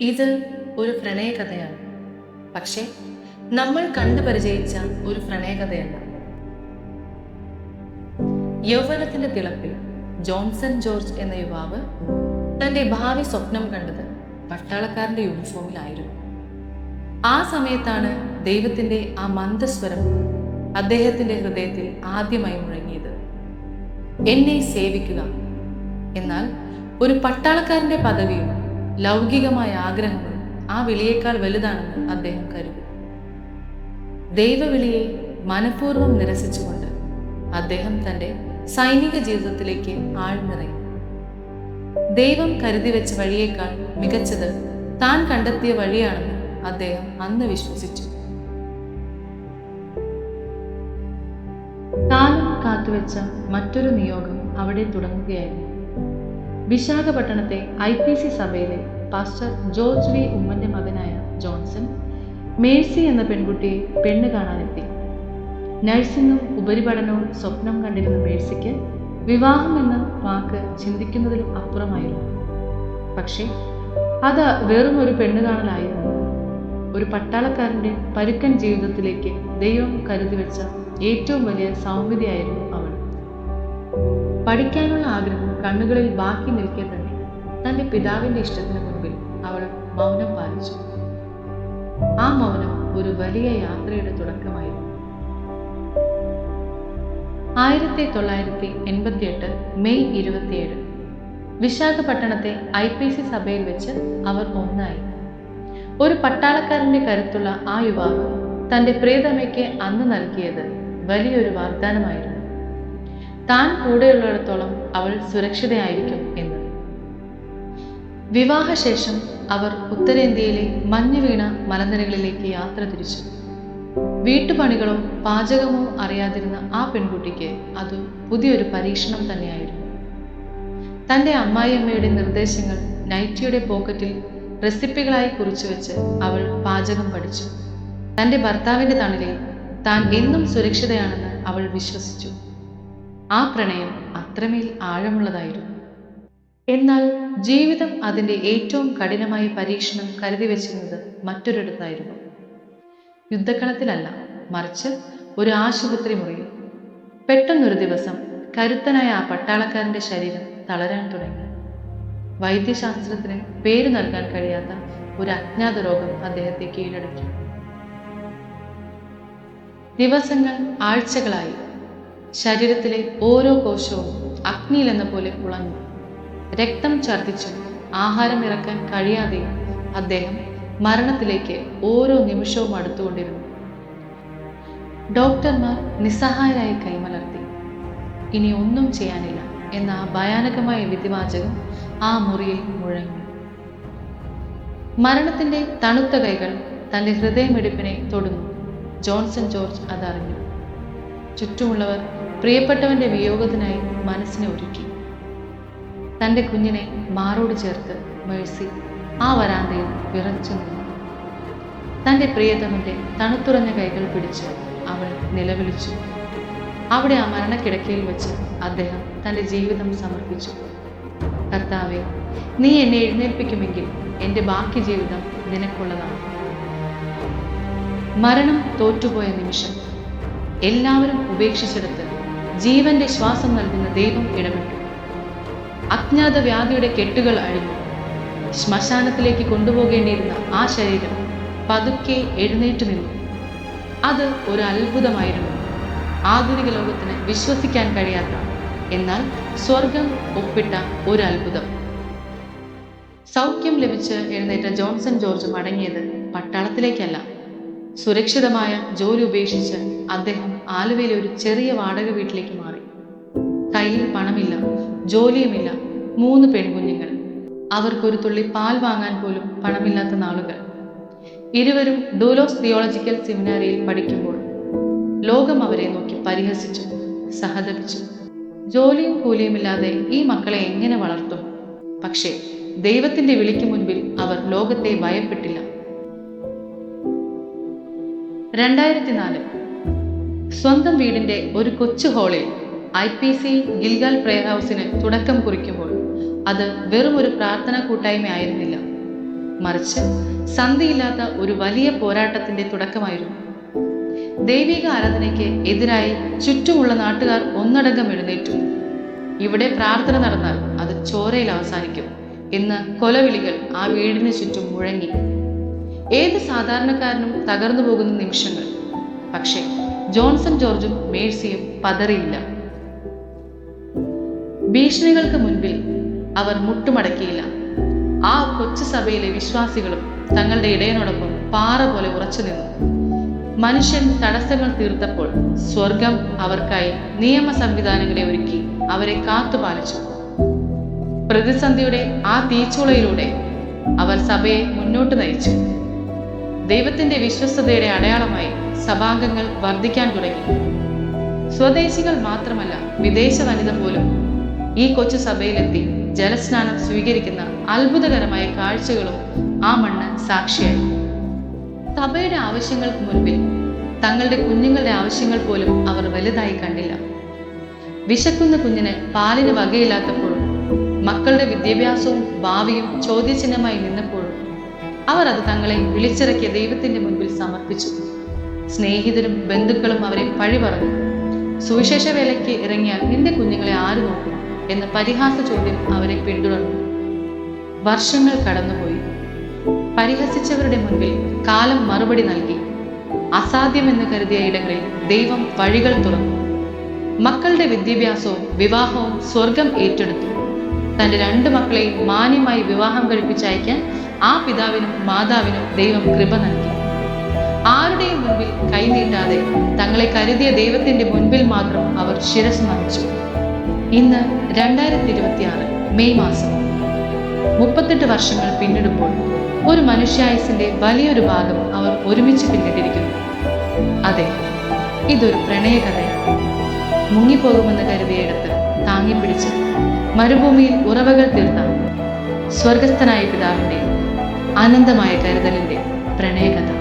ഇത് ഒരു പ്രണയകഥയാണ്. പക്ഷേ നമ്മൾ കണ്ടു പരിചയിച്ച ഒരു പ്രണയകഥയല്ല. യൗവനത്തിന്റെ തിളപ്പിൽ ജോൺസൺ ജോർജ് എന്ന യുവാവ് തന്റെ ഭാവി സ്വപ്നം കണ്ടത് പട്ടാളക്കാരന്റെ യൂണിഫോമിലായിരുന്നു. ആ സമയത്താണ് ദൈവത്തിന്റെ ആ മന്ദസ്വരം അദ്ദേഹത്തിന്റെ ഹൃദയത്തിൽ ആദ്യമായി മുഴങ്ങിയത്. എന്നെ സേവിക്കുക. എന്നാൽ ഒരു പട്ടാളക്കാരന്റെ പദവിയും ലൗകികമായ ആഗ്രഹങ്ങളും ആ വിളിയേക്കാൾ വലുതാണെന്ന് അദ്ദേഹം കരുതി. ദൈവവിളിയെ മനഃപൂർവ്വം നിരസിച്ചുകൊണ്ട് അദ്ദേഹം തൻ്റെ സൈനിക ജീവിതത്തിലേക്ക് ആഴ്ന്നിറങ്ങി. ദൈവം കരുതി വെച്ച വഴിയേക്കാൾ മികച്ചത് താൻ കണ്ടെത്തിയ വഴിയാണെന്ന് അദ്ദേഹം അന്ന് വിശ്വസിച്ചു. കാലം കാത്തുവെച്ച മറ്റൊരു നിയോഗം അവിടെ തുടങ്ങുകയായിരുന്നു. വിശാഖപട്ടണത്തെ IPC സഭയിലെ പാസ്റ്റർ ജോർജ് വി ഉമ്മന്റെ മകനായ ജോൺസൺ മേഴ്സി എന്ന പെൺകുട്ടിയെ പെണ്ണ് കാണാനെത്തി. നഴ്സിംഗും ഉപരിപഠനവും സ്വപ്നം കണ്ടിരുന്ന മേഴ്സിക്ക് വിവാഹം എന്ന വാക്ക് ചിന്തിക്കുന്നതിലും അപ്പുറമായിരുന്നു. പക്ഷേ അത് വെറും ഒരു പെണ്ണ് കാണലായിരുന്നു. ഒരു പട്ടാളക്കാരന്റെ പരുക്കൻ ജീവിതത്തിലേക്ക് ദൈവം കരുതി വെച്ച ഏറ്റവും വലിയ സൗമ്യതയായിരുന്നു അവൾ. പഠിക്കാനുള്ള ആഗ്രഹം കണ്ണുകളിൽ ബാക്കി നിൽക്കെ തന്നെ തന്റെ പിതാവിന്റെ ഇഷ്ടത്തിന് മുൻപിൽ അവൾ മൗനം പാലിച്ചു. ആ മൗനം ഒരു വലിയ യാത്രയുടെ തുടക്കമായിരുന്നു. 1988 മെയ് 27 വിശാഖപട്ടണത്തെ IPC സഭയിൽ വെച്ച് അവർ ഒന്നായി. ഒരു പട്ടാളക്കാരന്റെ കരുത്തുള്ള ആ യുവാവ് തന്റെ പ്രിയതമയ്ക്ക് അന്ന് നൽകിയത് വലിയൊരു വാഗ്ദാനമായിരുന്നു. താൻ കൂടെയുള്ളിടത്തോളം അവൾ സുരക്ഷിതയായിരിക്കും എന്ന്. വിവാഹശേഷം അവർ ഉത്തരേന്ത്യയിലെ മഞ്ഞുവീണ മലനിരകളിലേക്ക് യാത്ര തിരിച്ചു. വീട്ടുപണികളോ പാചകമോ അറിയാതിരുന്ന ആ പെൺകുട്ടിക്ക് അത് പുതിയൊരു പരീക്ഷണം തന്നെയായിരുന്നു. തൻ്റെ അമ്മായിയമ്മയുടെ നിർദ്ദേശങ്ങൾ നൈറ്റിയുടെ പോക്കറ്റിൽ റെസിപ്പികളായി കുറിച്ചുവെച്ച് അവൾ പാചകം പഠിച്ചു. തൻ്റെ ഭർത്താവിൻ്റെ തണലിൽ താൻ എന്നും സുരക്ഷിതയാണെന്ന് അവൾ വിശ്വസിച്ചു. ആ പ്രണയം അത്രമേൽ ആഴമുള്ളതായിരുന്നു. എന്നാൽ ജീവിതം അതിൻ്റെ ഏറ്റവും കഠിനമായ പരീക്ഷണം കരുതി വെച്ചിരുന്നത് മറ്റൊരിടത്തായിരുന്നു. യുദ്ധക്കളത്തിലല്ല, മറിച്ച് ഒരു ആശുപത്രി മുറിയിൽ. പെട്ടെന്നൊരു ദിവസം കരുത്തനായ ആ പട്ടാളക്കാരന്റെ ശരീരം തളരാൻ തുടങ്ങി. വൈദ്യശാസ്ത്രത്തിന് പേര് നൽകാൻ കഴിയാത്ത ഒരു അജ്ഞാത രോഗം അദ്ദേഹത്തെ കീഴടക്കി. ദിവസങ്ങൾ ആഴ്ചകളായി. ശരീരത്തിലെ ഓരോ കോശവും അഗ്നിയിലെന്ന പോലെ പുളഞ്ഞു. രക്തം ഛർദ്ദിച്ചും ആഹാരം ഇറക്കാൻ കഴിയാതെയും അദ്ദേഹം മരണത്തിലേക്ക് ഓരോ നിമിഷവും അടുത്തുകൊണ്ടിരുന്നു. ഡോക്ടർമാർ നിസ്സഹായരായി കൈമലർത്തി. ഇനി ഒന്നും ചെയ്യാനില്ല എന്ന ആ ഭയാനകമായ വിധിവാചകം ആ മുറിയിൽ മുഴങ്ങി. മരണത്തിന്റെ തണുത്ത കൈകൾ തൻ്റെ ഹൃദയമിടിപ്പിനെ തൊടുന്നു. Johnson George അതറിഞ്ഞു. ചുറ്റുമുള്ളവർ പ്രിയപ്പെട്ടവന്റെ വിയോഗത്തിനായി മനസ്സിനെ ഒരുക്കി. തൻ്റെ കുഞ്ഞിനെ മാറോട് ചേർത്ത് മേഴ്സി ആ വരാന്തയിൽ വിറച്ചു നിന്നു. തൻ്റെ പ്രിയതമന്റെ തണുത്തുറഞ്ഞ കൈകൾ പിടിച്ച് അവൾ നിലവിളിച്ചു. അവിടെ ആ മരണക്കിടക്കയിൽ വെച്ച് അദ്ദേഹം തൻ്റെ ജീവിതം സമർപ്പിച്ചു. കർത്താവേ, നീ എന്നെ എഴുന്നേൽപ്പിക്കുമെങ്കിൽ എൻ്റെ ബാക്കി ജീവിതം നിനക്കുള്ളതാണ്. മരണം തോറ്റുപോയ നിമിഷം. എല്ലാവരും ഉപേക്ഷിച്ചെടുത്ത് ജീവന്റെ ശ്വാസം നൽകുന്ന ദൈവം ഇടപെട്ടു. അജ്ഞാത വ്യാധിയുടെ കെട്ടുകൾ അഴിഞ്ഞു. ശ്മശാനത്തിലേക്ക് കൊണ്ടുപോകേണ്ടിയിരുന്ന ആ ശരീരം പതുക്കെ എഴുന്നേറ്റ് നിന്നു. അത് ഒരു അത്ഭുതമായിരുന്നു. ആധുനിക ലോകത്തിന് വിശ്വസിക്കാൻ കഴിയാത്ത, എന്നാൽ സ്വർഗം ഒപ്പിട്ട ഒരു അത്ഭുതം. സൗഖ്യം ലഭിച്ച് എഴുന്നേറ്റ ജോൺസൺ ജോർജ് മടങ്ങിയത് പട്ടാളത്തിലേക്കല്ല. സുരക്ഷിതമായ ജോലി ഉപേക്ഷിച്ച് അദ്ദേഹം ആലുവയിലെ ഒരു ചെറിയ വാടക വീട്ടിലേക്ക് മാറി. കയ്യിൽ പണമില്ല, ജോലിയുമില്ല, 3 പെൺകുഞ്ഞുങ്ങൾ. അവർക്കൊരു തുള്ളി പാൽ വാങ്ങാൻ പോലും പണമില്ലാത്ത നാളുകൾ. ഇരുവരും ഡൂലോസ് തിയോളജിക്കൽ സെമിനാരിയിൽ പഠിക്കുമ്പോൾ ലോകം അവരെ നോക്കി പരിഹസിച്ചു, സഹതപിച്ചു. ജോലിയും കൂലിയുമില്ലാതെ ഈ മക്കളെ എങ്ങനെ വളർത്തും? പക്ഷേ ദൈവത്തിന്റെ വിളിക്ക് മുൻപിൽ അവർ ലോകത്തെ ഭയപ്പെട്ടില്ല. 2004 സ്വന്തം വീടിന്റെ ഒരു കൊച്ചു ഹാളിൽ IPC ഗിൽഗാൽ പ്രയർ ഹൗസിന് തുടക്കം കുറിക്കുമ്പോൾ അത് വെറും ഒരു പ്രാർത്ഥനാ കൂട്ടായ്മ ആയിരുന്നില്ല. മറിച്ച് സന്ധിയില്ലാത്ത ഒരു വലിയ പോരാട്ടത്തിന്റെ തുടക്കമായിരുന്നു. ദൈവിക ആരാധനയ്ക്ക് എതിരായി ചുറ്റുമുള്ള നാട്ടുകാർ ഒന്നടങ്കം എഴുന്നേറ്റു. ഇവിടെ പ്രാർത്ഥന നടന്നാൽ അത് ചോരയിൽ അവസാനിക്കും എന്ന് കൊലവിളികൾ ആ വീടിന് ചുറ്റും മുഴങ്ങി. ഏത് സാധാരണക്കാരനും തകർന്നു പോകുന്ന നിമിഷങ്ങൾ. പക്ഷേ ജോൺസൺ ജോർജും മേഴ്സിയും പതറിയില്ല. ഭീഷണികൾക്ക് മുൻപിൽ അവർ മുട്ടുമടക്കിയില്ല. ആ കൊച്ചു സഭയിലെ വിശ്വാസികളും തങ്ങളുടെ ഇടയനോടൊപ്പം പാറ പോലെ ഉറച്ചു നിന്നു. മനുഷ്യൻ തടസ്സങ്ങൾ തീർത്തപ്പോൾ സ്വർഗം അവർക്കായി നിയമ സംവിധാനങ്ങളെ ഒരുക്കി അവരെ കാത്തുപാലിച്ചു. പ്രതിസന്ധിയുടെ ആ തീച്ചുളയിലൂടെ അവർ സഭയെ മുന്നോട്ട് നയിച്ചു. ദൈവത്തിന്റെ വിശ്വസ്തതയുടെ അടയാളമായി സഭാംഗങ്ങൾ വർദ്ധിക്കാൻ തുടങ്ങി. സ്വദേശികൾ മാത്രമല്ല, വിദേശ വനിത പോലും ഈ കൊച്ചു സഭയിലെത്തി ജലസ്നാനം സ്വീകരിക്കുന്ന അത്ഭുതകരമായ കാഴ്ചകളും ആ മണ്ണ് സാക്ഷിയായി. സഭയുടെ ആവശ്യങ്ങൾക്ക് മുൻപിൽ തങ്ങളുടെ കുഞ്ഞുങ്ങളുടെ ആവശ്യങ്ങൾ പോലും അവർ വലുതായി കണ്ടില്ല. വിശക്കുന്ന കുഞ്ഞിന് പാലിന് വകയില്ലാത്തപ്പോഴും മക്കളുടെ വിദ്യാഭ്യാസവും ഭാവിയും ചോദ്യചിഹ്നമായി നിന്നപ്പോഴും അവർ അത് തങ്ങളെ വിളിച്ചിറക്കിയ ദൈവത്തിന്റെ മുൻപിൽ സമർപ്പിച്ചു. സ്നേഹിതരും ബന്ധുക്കളും അവരെ പഴി പറഞ്ഞു. സുവിശേഷ വേലയ്ക്ക് ഇറങ്ങിയാൽ നിന്റെ കുഞ്ഞുങ്ങളെ ആര് നോക്കും എന്ന പരിഹാസ ചോദ്യം അവരെ പിന്തുടർന്നു. വർഷങ്ങൾ കടന്നുപോയി. പരിഹസിച്ചവരുടെ മുൻപിൽ കാലം മറുപടി നൽകി. അസാധ്യമെന്ന് കരുതിയ ഇടങ്ങളിൽ ദൈവം വഴികൾ തുറന്നു. മക്കളുടെ വിദ്യാഭ്യാസവും വിവാഹവും സ്വർഗം ഏറ്റെടുത്തു. തന്റെ 2 മക്കളെയും മാന്യമായി വിവാഹം കഴിപ്പിച്ചയക്കാൻ ആ പിതാവിനും മാതാവിനും ദൈവം കൃപ നൽകി. ആരുടെയും മുൻപിൽ കൈനീട്ടാതെ തങ്ങളെ കരുതിയ ദൈവത്തിന്റെ മുൻപിൽ മാത്രം അവർ ശിരസ് നമിച്ചു. ഇന്ന് 2026 മെയ് മാസം. 38 വർഷങ്ങൾ പിന്നിടുമ്പോൾ ഒരു മനുഷ്യായുസിന്റെ വലിയൊരു ഭാഗം അവർ ഒരുമിച്ച് പിന്നിട്ടിരിക്കുന്നു. അതെ, ഇതൊരു പ്രണയകഥയാണ്. മുങ്ങിപ്പോകുമെന്ന് കരുതിയിടത്ത് താങ്ങിപ്പിടിച്ച് മരുഭൂമിയിൽ ഉറവകൾ തീർത്ത സ്വർഗസ്ഥനായ പിതാവിന്റെ അനന്തമായ കരുതലിന്റെ പ്രണയകഥ.